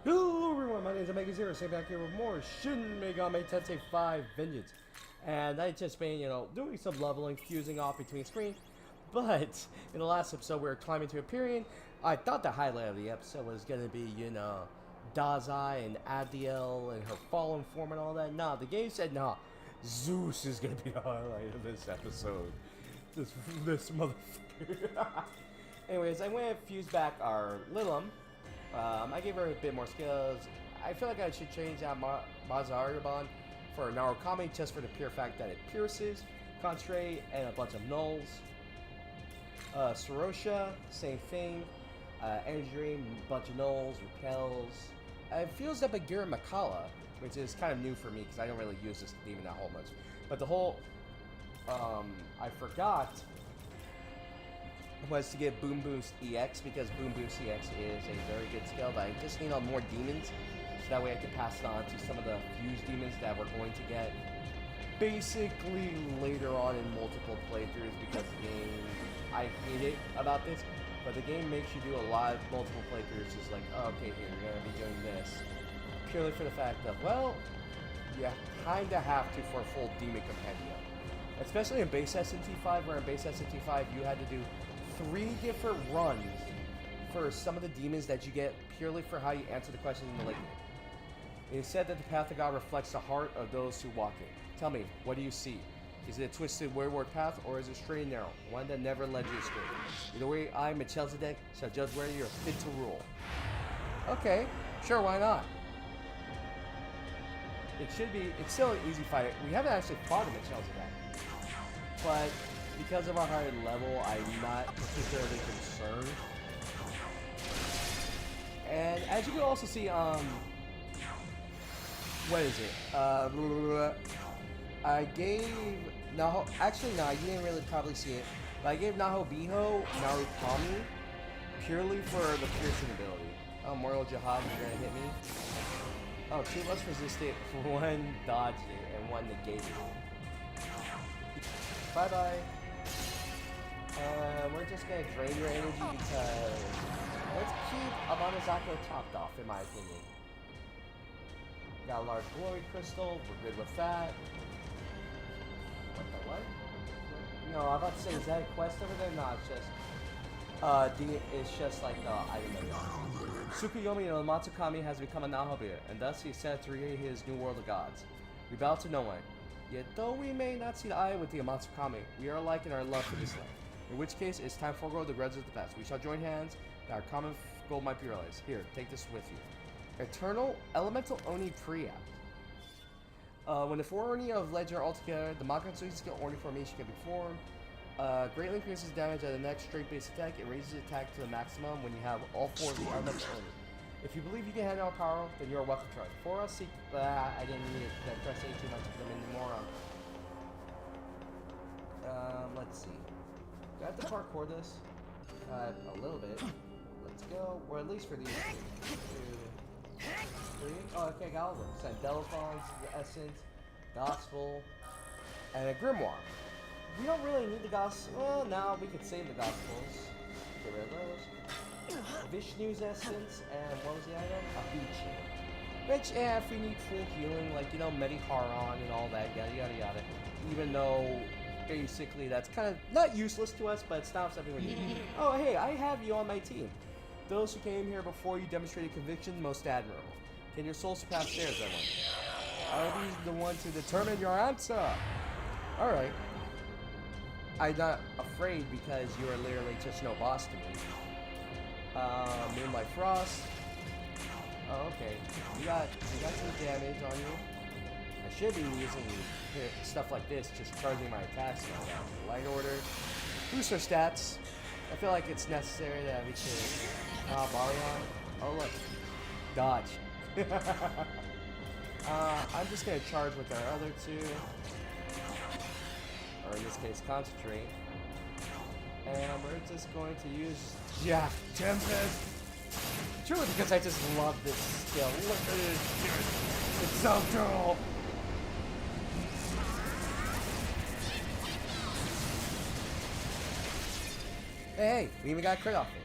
Hello everyone, my name is Megami, sitting back here with more Shin Megami Tensei 5 Vengeance. And I just been, doing some leveling, fusing off between screens. But in the last episode we were climbing to Empyrean. I thought the highlight of the episode was going to be, Tensei and Abdiel and her fallen form and all that. Nah, the game said, nah, Zeus is going to be the highlight of this episode. This motherfucker. Anyways, I went and fused back our Lilim. I gave her a bit more skills. I feel like I should change out Mazarabon for Narukami just for the pure fact that it pierces, concentrate, and a bunch of nulls. Sorosha, same thing. Energy Dream, bunch of nulls, repels. It feels up a Gira Makala, which is kind of new for me because I don't really use this demon that whole much. But the whole, I forgot, was to get Boom Boost EX because Boom Boost EX is a very good skill, but I just need on more demons so that way I can pass it on to some of the fused demons that we're going to get basically later on in multiple playthroughs because the game, I hate it about this, but the game makes you do a lot of multiple playthroughs just like, oh, okay, here, you're going to be doing this purely for the fact of, well, you kind of have to for a full demon compendium. Especially in base SNT5, where in base SNT5 you had to do 3 different runs for some of the demons that you get purely for how you answer the questions in the late game. It said that the path of God reflects the heart of those who walk it. Tell me, what do you see? Is it a twisted wayward path, or is it straight and narrow, one that never led you astray? Either way, I, Melchizedek, shall judge whether you're fit to rule. Okay, sure, why not? It's still an easy fight. We haven't actually fought a Melchizedek, but because of our higher level, I'm not particularly concerned. And as you can also see, what is it? I gave Naho. Actually, no, you didn't really probably see it. But I gave Nahobiho Narukami purely for the piercing ability. Oh, Mortal Jihad, you're gonna hit me. Oh, 2 of us resisted, 1 dodged it, and 1 negated it. Bye bye. We're just gonna drain your energy because let's keep Amanazako topped off, in my opinion. Got a large glory crystal, we're good with that. What the what? No, I'm about to say, is that a quest over there? No, it's just like the item that we are. Tsukuyomi no Matsukami has become a Nahobiya, and thus he is set to create his new world of gods. We bow to no one. Yet though we may not see the eye with the Amatsukami, we are alike in our love for this land. In which case, it's time to forego the grudges of the past. We shall join hands, that our common goal might be realized. Here, take this with you. Eternal Elemental Oni Preact. When the 4 Oni of Legend are all together, the Makansui skill Oni formation can be formed. Greatly increases damage at the next straight base attack. It raises attack to the maximum when you have all 4 of the Elemental Oni. If you believe you can handle our power, then you are welcome to try. For us, seek. I didn't need it because I pressed A too much because I'm in the moron. Let's see. Do I have to parkour this? A little bit. Let's go. Or at least for these 2, 3. Oh, okay, I got all of them. So Delaphons, the Essence, Gospel, and a Grimoire. We don't really need the Gospel. Well, now we could save the Gospels. Get rid of those. Vishnu's Essence, and what was the item? Avicii. Which, yeah, if we need full healing, like, Mediharon and all that, yada yada yada. Even though basically that's kind of not useless to us, but it's not something we need. Oh, hey, I have you on my team. Those who came here before you demonstrated conviction, most admirable. Can your soul surpass theirs, I wonder? Are these the ones to determine your answer? Alright. I'm not afraid because you are literally just no boss to me. Moonlight Frost. Oh, okay. You got some damage on you. I should be using stuff like this, just charging my attacks and all that. Light Order. Booster stats. I feel like it's necessary that we can... Barion. Oh, look. Dodge. I'm just going to charge with our other 2. Or in this case, Concentrate. And we're just going to use Jack Tempest. Truly because I just love this skill. Look at this. It's so cool. Hey, we even got a crit off it.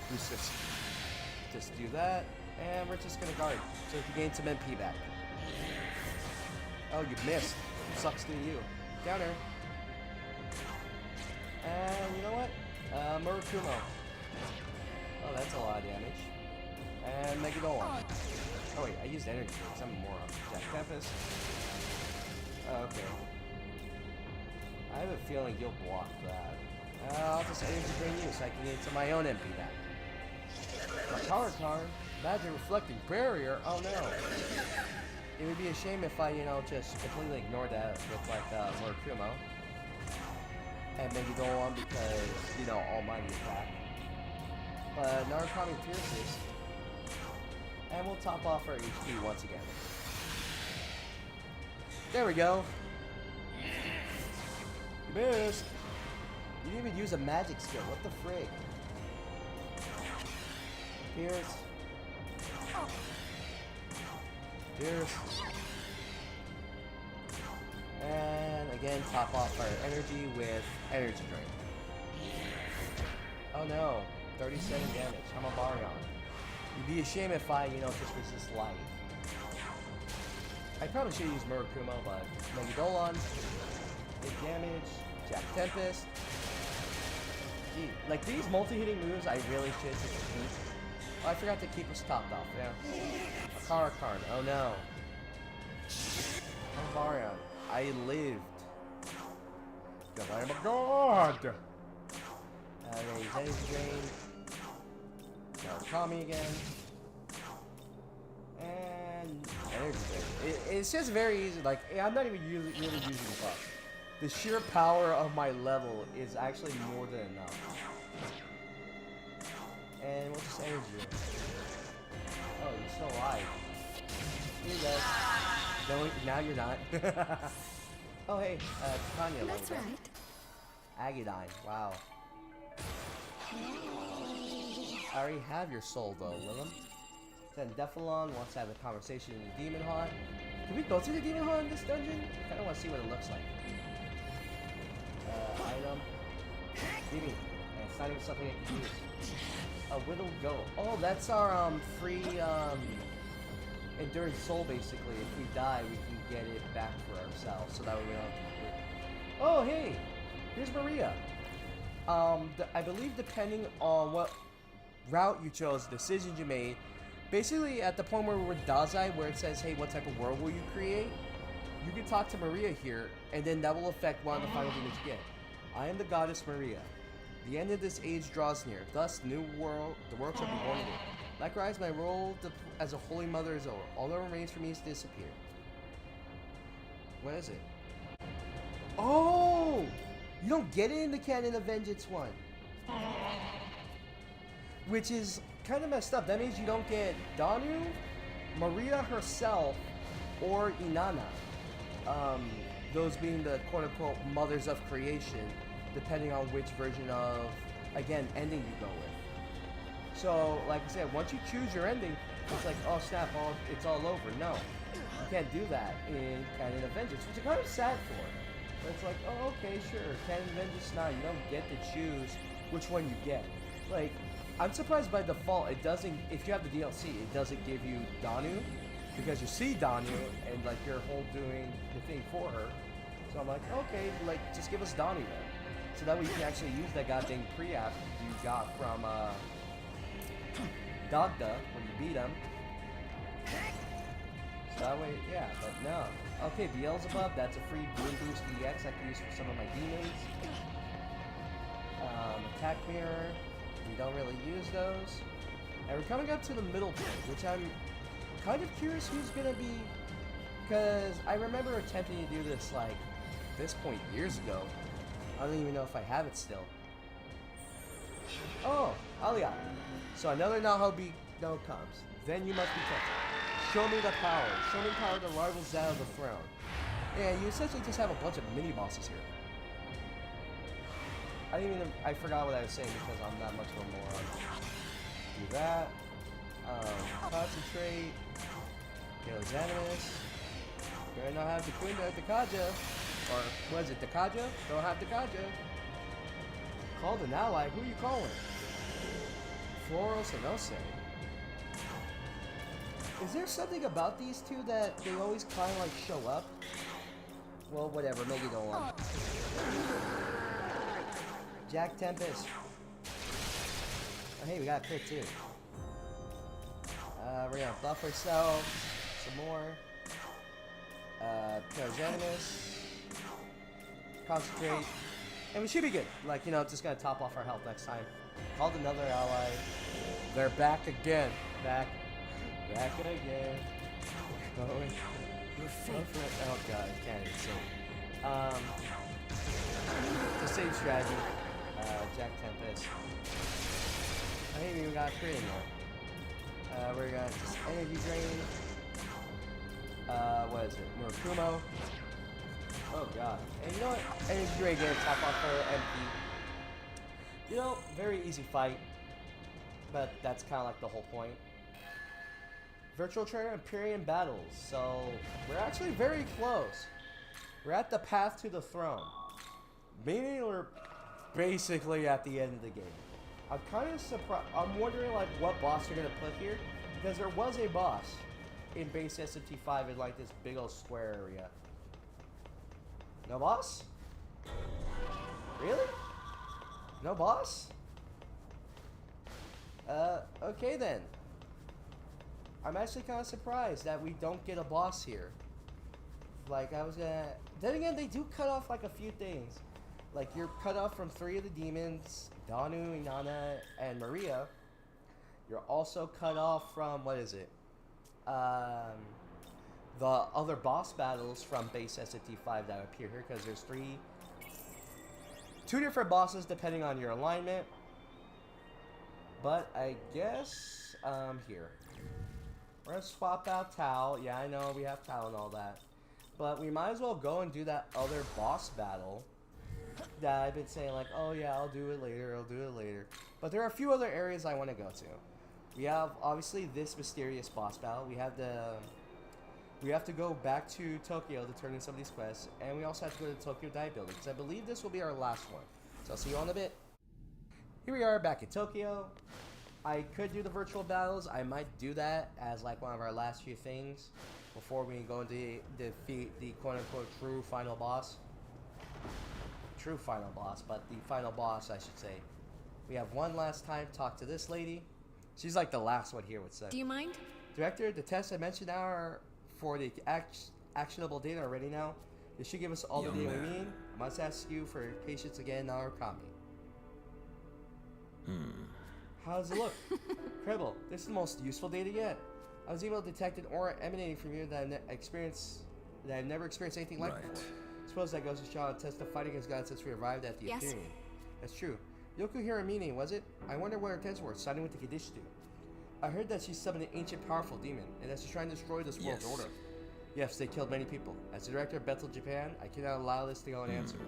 Who's this? Just do that, and we're just gonna guard. So we can gain some MP back. Oh, you missed. Sucks to you. Counter. And you know what? Murakumo. Oh, that's a lot of damage. And Megadolon. Oh wait, I used energy because I'm a moron. Jack Tempest. Okay. I have a feeling you'll block that. I'll just energy drain you so I can get to my own MP back. A power card? Magic reflecting barrier? Oh no. It would be a shame if I, you know, just completely ignore that with like Murakumo. And maybe go on because, you know, almighty attack. But Narukami pierces. And we'll top off our HP once again. There we go. You missed. You didn't even use a magic skill. What the frig? Pierce. Pierce. And again, top off our energy with energy drain. Oh no. 37 damage. I'm a Baryon. It'd be a shame if I, you know, just resist light. I probably should use Murakumo, but Megadolon, big damage, Jack Tempest. Gee, like these multi-hitting moves, I really should just keep. Oh, I forgot to keep us topped off. Yeah. A Kara card. Oh no. I'm Baryon. I lived. Because I am a god. Raise energy drain. Narukami again. And energy drain. It's just very easy. Like, I'm not even really using the buff. The sheer power of my level is actually more than enough. And we'll just energy drain. Oh, you're still alive. Here you go. No, now you're not. Oh, hey, Tanya. That's right. Agadine. Wow. I already have your soul though, Willem. Then Defilon wants to have a conversation in the Demon Haunt. Can we go to the Demon Haunt in this dungeon? I kinda wanna see what it looks like. Item. Gimme. And it's not even something I can use. A Whittled Goat. Oh, that's our free Enduring Soul basically. If we die, we can get it back for ourselves. So that way we don't have to. Oh hey! Here's Maria. I believe depending on what route you chose, decisions you made, basically at the point where we're Dazai, where it says, hey, what type of world will you create, you can talk to Maria here, and then that will affect one of the final demons you get. I am the goddess Maria. The end of this age draws near. Thus, the world shall be born again. Likewise, my role as a holy mother is over. All that remains for me is to disappear. What is it? Oh! You don't get it in the Canon of Vengeance one. Which is kind of messed up. That means you don't get Danu, Maria herself, or Inanna. Those being the quote-unquote mothers of creation, depending on which version of, again, ending you go with. So, like I said, once you choose your ending, it's like, oh snap, it's all over. No, you can't do that in Canon of Vengeance, which I'm kind of sad for. But it's like, oh, okay, sure, Canon of Vengeance now, you don't get to choose which one you get. Like, I'm surprised by default, it doesn't, if you have the DLC, it doesn't give you Danu, because you see Danu, and like, you're whole doing the thing for her. So I'm like, okay, like, just give us Danu then. So that way you can actually use that goddamn pre-app you got from, Dagda, when you beat him. So that way, yeah, but no. Okay, Beelzebub, that's a free Boom Boost EX I can use for some of my demons. Attack Mirror, we don't really use those. And we're coming up to the middle point, which I'm kind of curious who's gonna be, because I remember attempting to do this, like, this point years ago. I don't even know if I have it still. Oh, Alia. So another Nahobi no comes. Then you must be tested. Show me the power. Show me power that rivals that of the throne. And you essentially just have a bunch of mini bosses here. I forgot what I was saying because I'm that much of a moron. Do that. Concentrate. Kill Xanimus. You're gonna have to queen the Kaja. Or was it Dakaja? Don't have Dakaja. Called an ally. Who are you calling? Floros and Ose. Is there something about these two that they always kind of like show up? Well, whatever, maybe don't want. Jack Tempest. Oh, hey, we got a crit too. We're gonna buff ourselves some more. Paragenimus. Concentrate. And we should be good. Like, you know, just gonna top off our health next time. Called another ally. They're back again. Back again. Going. Oh god, I can't even sing. The same strategy. Jack Tempest. I think we got a crit in there. We're gonna just energy drain. What is it? Murakumo. Oh god. And you know what? Energy drain again, top off her MP. You know, very easy fight. But that's kind of like the whole point. Virtual Trainer Empyrean battles. So, we're actually very close. We're at the path to the throne. Meaning we're basically at the end of the game. I'm kind of surprised. I'm wondering like what boss they're going to put here. Because there was a boss in base SMT5 in like this big old square area. No boss? Really? No boss? Okay then. I'm actually kind of surprised that we don't get a boss here. Like, I was gonna... Then again, they do cut off, like, a few things. Like, you're cut off from 3 of the demons, Danu, Inanna, and Maria. You're also cut off from, what is it? The other boss battles from base SMT5 that appear here, because there's 2 different bosses depending on your alignment. But I guess, here. We're gonna swap out Tao. Yeah, I know we have Tao and all that. But we might as well go and do that other boss battle that I've been saying like, oh yeah, I'll do it later. But there are a few other areas I want to go to. We have, obviously, this mysterious boss battle. We have to go back to Tokyo to turn in some of these quests. And we also have to go to the Tokyo Dive Building, because I believe this will be our last one. So I'll see you on a bit. Here we are back in Tokyo. I could do the virtual battles. I might do that as like one of our last few things before we go and defeat the quote-unquote true final boss. True final boss, but the final boss, I should say. We have one last time to talk to this lady. She's like the last one here would say. Do you mind? Director, the tests I mentioned now are for the actionable data already now. It should give us all the data we need. I must ask you for your patience again, Narukami. How does it look? Incredible. This is the most useful data yet. I was able to detect an aura emanating from you that I've never experienced anything like before. Suppose that goes to show how test of fighting has gone since we arrived at the Empyrean. That's true. Yoku Hiramine, was it? I wonder what her tests were, siding with the Kadishtu. I heard that she summoned an ancient powerful demon, and that she's trying to destroy this world's order. Yes, they killed many people. As the director of Bethel, Japan, I cannot allow this to go unanswered.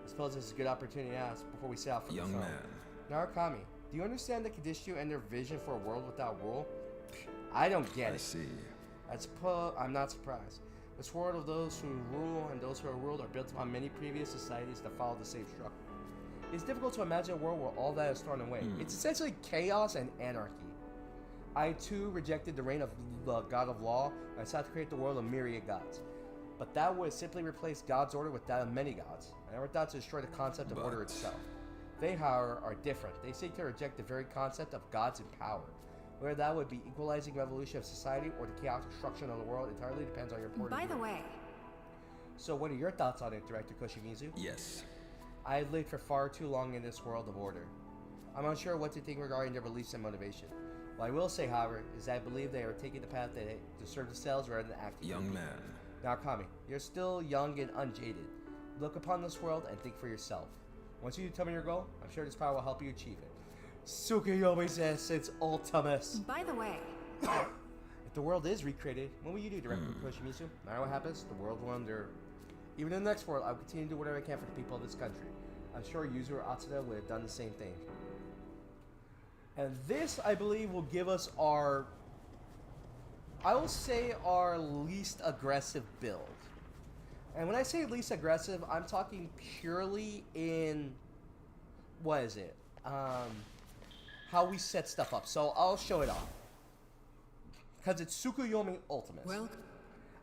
I suppose this is a good opportunity to ask before we set out for the throne. Narukami, do you understand the Kadishtu and their vision for a world without rule? I don't get it. I see. I'm not surprised. This world of those who rule and those who are ruled are built upon many previous societies that follow the same structure. It's difficult to imagine a world where all that is thrown away. It's essentially chaos and anarchy. I too rejected the reign of the God of Law, and I sought to create the world of myriad gods. But that would simply replace God's order with that of many gods. I never thought to destroy the concept of order itself. They, however, are different. They seek to reject the very concept of gods and power. Whether that would be equalizing revolution of society or the chaotic destruction of the world entirely depends on your point of view. By the way. So what are your thoughts on it, Director Koshimizu? Yes. I have lived for far too long in this world of order. I'm unsure what to think regarding their beliefs and motivation. What I will say, however, is that I believe they are taking the path to serve themselves rather than acting. Young man. Now, Kami, you're still young and unjaded. Look upon this world and think for yourself. Once you determine your goal, I'm sure this power will help you achieve it. Tsukuyomi's essence ultimus. By the way. If the world is recreated, what will you do, Director Koshimizu? No matter what happens, the world will endure. Even in the next world, I'll continue to do whatever I can for the people of this country. I'm sure Yuzuru Atsuda would have done the same thing. And this, I believe, will give us our, I will say, our least aggressive build. And when I say least aggressive, I'm talking purely in, what is it? How we set stuff up. So I'll show it off. because it's Tsukuyomi Ultimate. Well,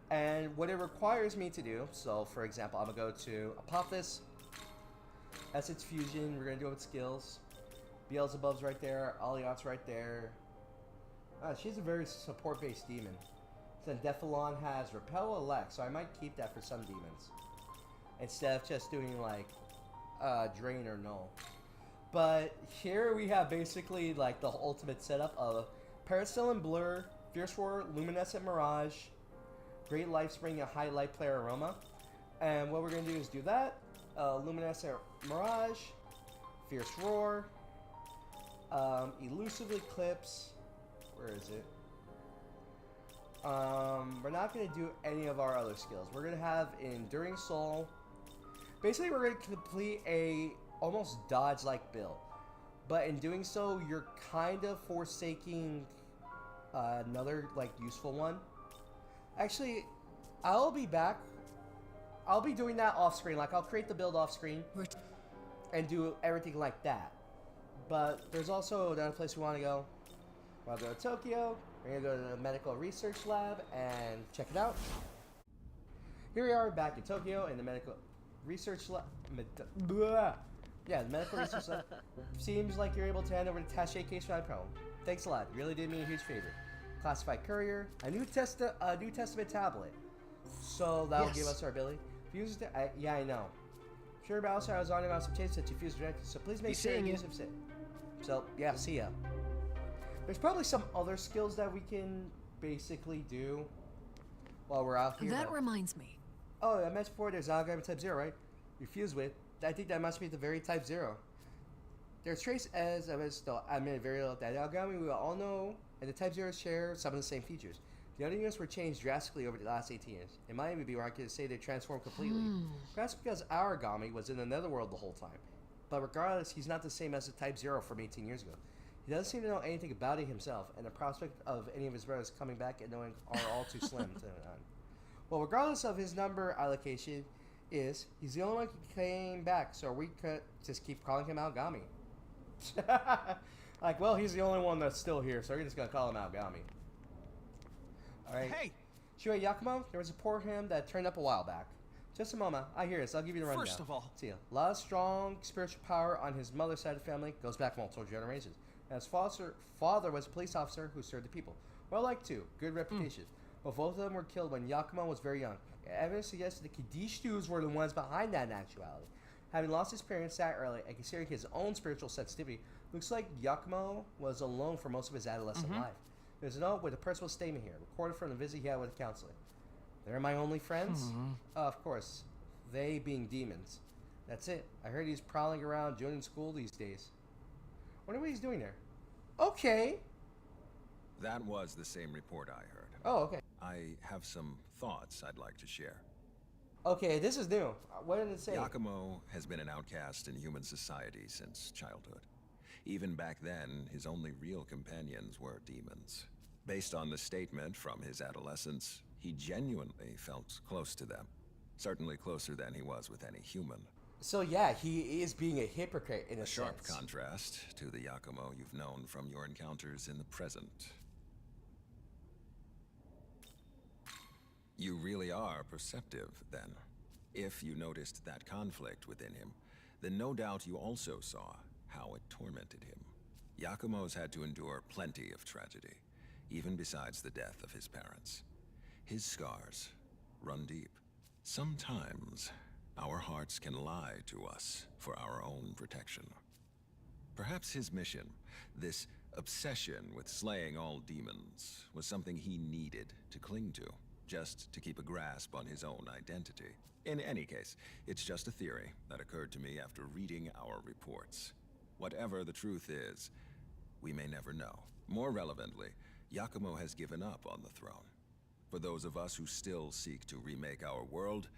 and what it requires me to do, so for example, I'm going to go to Apophis, Essence Fusion, we're going to do it with skills. Beelzebub's right there, Alliot's right there. She's a very support-based demon. Then Defilon has Repel Elect, so I might keep that for some demons. Instead of just doing like Drain or Null. But here we have basically like the ultimate setup of Parastellan Blur, Fierce Roar, Luminescent Mirage, Great Life Spring, and High Light Player Aroma. And what we're going to do is do that. Luminescent Mirage, Fierce Roar, Elusive Eclipse. Where is it? We're not going to do any of our other skills. We're going to have Enduring Soul. Basically, we're going to complete a almost dodge-like build. But in doing so, you're kind of forsaking another like useful one. Actually, I'll be back. I'll be doing that off screen. Like, I'll create the build off screen and do everything like that. But there's also another place we want to go. We'll go to Tokyo. We're going to go to the Medical Research Lab and check it out. Here we are back in Tokyo in the Medical Research Lab. Yeah, the Medical Research Lab. Seems like you're able to hand over the Taché case without problem. Thanks a lot. You really did me a huge favor. Classified Courier. A New Testament tablet. So that'll give us our ability. Fuse it. Yeah, I know. Sure, Bowser, I was on some changes that you fuse directly, so please make sure you use it. So, yeah, see ya. There's probably some other skills that we can basically do while we're out here. That reminds me. Oh, I mentioned before there's Algorithm Type 0, right? You're fused with. I think that must be the very Type 0. There's trace as I was still admitted very little that Algami we all know, and the Type 0s share some of the same features. The other units were changed drastically over the last 18 years. It might even be right to say they transformed completely. Perhaps because our Agami was in the netherworld the whole time. But regardless, he's not the same as the Type 0 from 18 years ago. He doesn't seem to know anything about it himself, and the prospect of any of his brothers coming back and knowing are all too slim to on. Well, regardless of his number allocation, he's the only one who came back, so we could just keep calling him Algami. Like, well, he's the only one that's still here, so we're just gonna call him Algami. Alright. Hey! Shuei Yakumo, there was a poor him that turned up a while back. Just a moment. I hear this. I'll give you the rundown. First of all, see ya. A lot of strong spiritual power on his mother's side of the family. Goes back multiple generations. And his father was a police officer who served the people. Well, like too. Good reputation. But both of them were killed when Yakumo was very young. Evidence suggests the Kadishtus were the ones behind that in actuality. Having lost his parents that early and considering his own spiritual sensitivity, looks like Yakumo was alone for most of his adolescent life. There's a note with a personal statement here, recorded from the visit he had with a counselor. They're my only friends? Of course. They being demons. That's it. I heard he's prowling around joining school these days. Wonder what he's doing there. Okay. That was the same report I heard. Oh, okay. I have some thoughts I'd like to share. Okay, this is new. What did it say? Yakumo has been an outcast in human society since childhood. Even back then, his only real companions were demons. Based on the statement from his adolescence, he genuinely felt close to them. Certainly closer than he was with any human. So yeah, he is being a hypocrite in a sharp sense. contrast to the Yakumo you've known from your encounters in the present. You really are perceptive, then. If you noticed that conflict within him, then no doubt you also saw how it tormented him. Yakumo's had to endure plenty of tragedy, even besides the death of his parents. His scars run deep. Sometimes, our hearts can lie to us for our own protection. Perhaps his mission, this obsession with slaying all demons, was something he needed to cling to, just to keep a grasp on his own identity. In any case, it's just a theory that occurred to me after reading our reports. Whatever the truth is, we may never know. More relevantly, Yakumo has given up on the throne. For those of us who still seek to remake our world,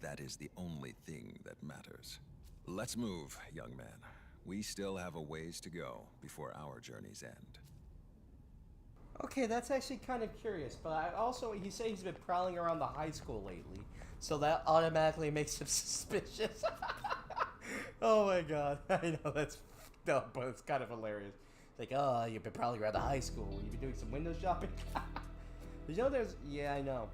that is the only thing that matters. Let's move, young man. We still have a ways to go before our journeys end. Okay, that's actually kind of curious, but he said he's been prowling around the high school lately, so that automatically makes him suspicious. Oh my god, I know that's dumb, but it's kind of hilarious. Like, oh, you've been prowling around the high school, you've been doing some window shopping? You know there's... Yeah, I know.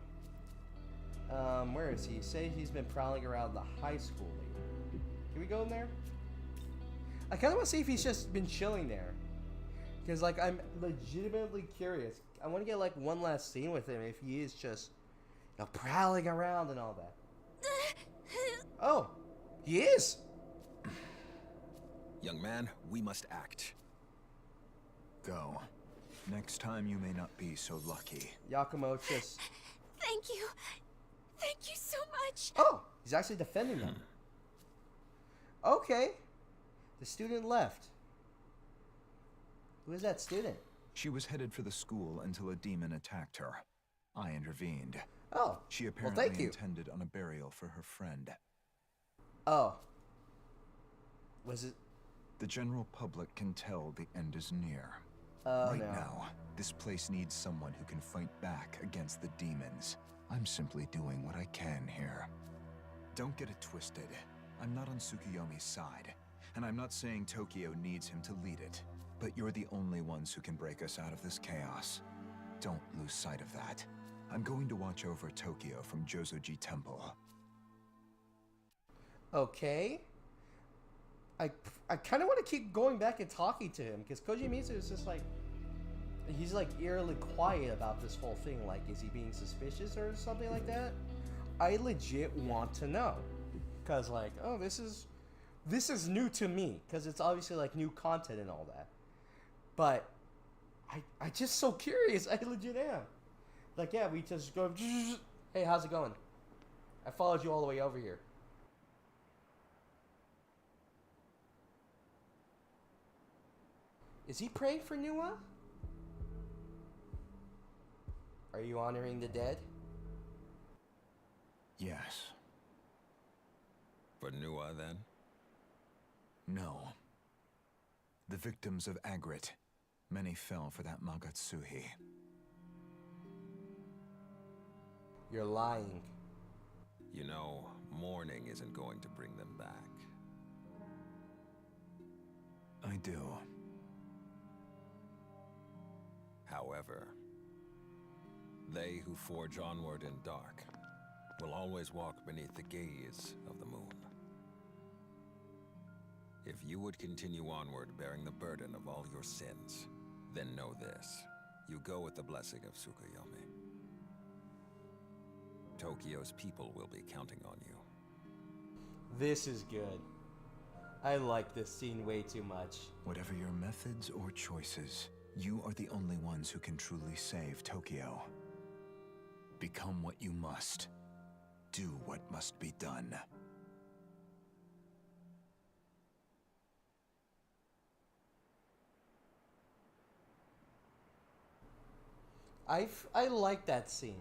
Where is he? Say he's been prowling around the high school lately. Can we go in there? I kind of want to see if he's just been chilling there. Because, like, I'm legitimately curious. I want to get, like, one last scene with him if he is just, you know, prowling around and all that. Oh, he is! Young man, we must act. Go. Next time you may not be so lucky. Yakumo just... Thank you. Thank you so much. Oh, he's actually defending them. Okay. The student left. Who is that student? She was headed for the school until a demon attacked her. I intervened. Oh, She well, apparently thank you. intended on a burial for her friend. Oh. Was it... The general public can tell the end is near. Oh, Right no. now, this place needs someone who can fight back against the demons. I'm simply doing what I can here. Don't get it twisted. I'm not on Tsukuyomi's side, and I'm not saying Tokyo needs him to lead it. But you're the only ones who can break us out of this chaos. Don't lose sight of that. I'm going to watch over Tokyo from Jozoji Temple. Okay. I kind of want to keep going back and talking to him, because Koji Mizu is just like... He's like eerily quiet about this whole thing. Like, is he being suspicious or something like that? I legit want to know. Because, like, oh, this is new to me. Because it's obviously, like, new content and all that. But I just so curious. I legit am. Like, yeah, we just go, hey, how's it going? I followed you all the way over here. Is he praying for Nua? Are you honoring the dead? Yes. For Nua, then? No. The victims of Agrit. Many fell for that Magatsuhi. You're lying. You know, mourning isn't going to bring them back. I do. However, they who forge onward in dark will always walk beneath the gaze of the moon. If you would continue onward bearing the burden of all your sins, then know this. You go with the blessing of Tsukuyomi. Tokyo's people will be counting on you. This is good. I like this scene way too much. Whatever your methods or choices, you are the only ones who can truly save Tokyo. Become what you must. Do what must be done. I like that scene.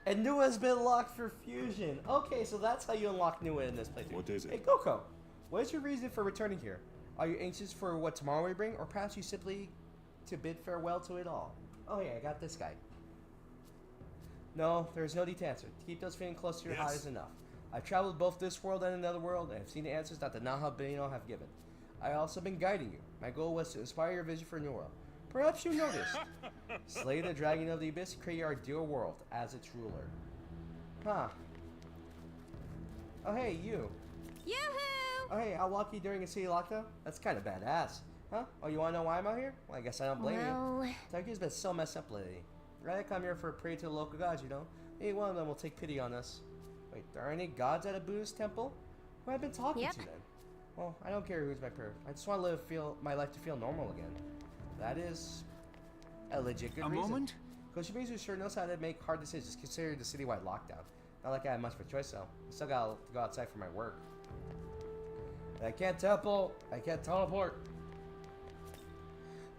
And Nua's been locked for fusion. Okay, so that's how you unlock Nua in this playthrough. What is it? Hey, Coco, what is your reason for returning here? Are you anxious for what tomorrow may bring, or perhaps you simply to bid farewell to it all? Oh yeah, I got this guy. No, there is no need to answer. To keep those feelings close to your heart is enough. I've traveled both this world and another world, and I've seen the answers that the Nahabino have given. I also been guiding you. My goal was to inspire your vision for a new world. Perhaps you noticed. Slay the dragon of the abyss, create our dear world as its ruler. Huh. Oh hey, you. Yoo-hoo! Oh hey, I'll walk you during a city lockdown? That's kind of badass. Huh? Oh, you wanna know why I'm out here? Well, I guess I don't blame you. Tokyo's been so messed up lately. Right, I come here for a prayer to the local gods, you know? Maybe one of them will take pity on us. Wait, there are any gods at a Buddhist temple? Who have I been talking to then? Well, I don't care who's my prayer. I just want to my life to feel normal again. That is a legit good reason. Moment? Koshimizu sure knows how to make hard decisions, considering the citywide lockdown. Not like I have much of a choice though. I still gotta go outside for my work. I can't teleport.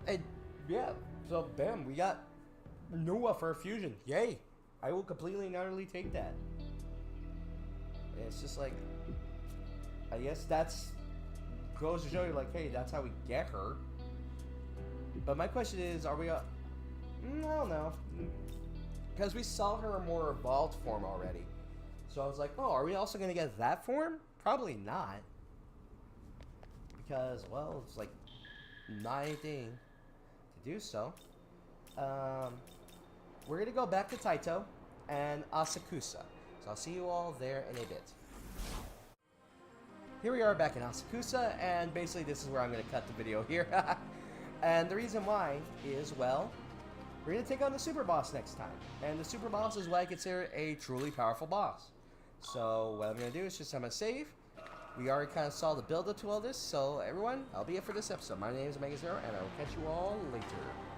And yeah, so bam, we got Nua for a fusion. Yay! I will completely and utterly take that. And it's just like, I guess that's goes to show you, like, hey, that's how we get her. But my question is, are we? I don't know, because we saw her more evolved form already. So I was like, oh, are we also gonna get that form? Probably not, because well, it's like not anything to do so. we're going to go back to Taito and Asakusa. So I'll see you all there in a bit. Here we are back in Asakusa, and basically this is where I'm going to cut the video here. And the reason why is, well, we're going to take on the super boss next time. And the super boss is what I consider a truly powerful boss. So what I'm going to do is just I'm going to save. We already kind of saw the build up to all this. So everyone, that'll be it for this episode. My name is Megami, and I will catch you all later.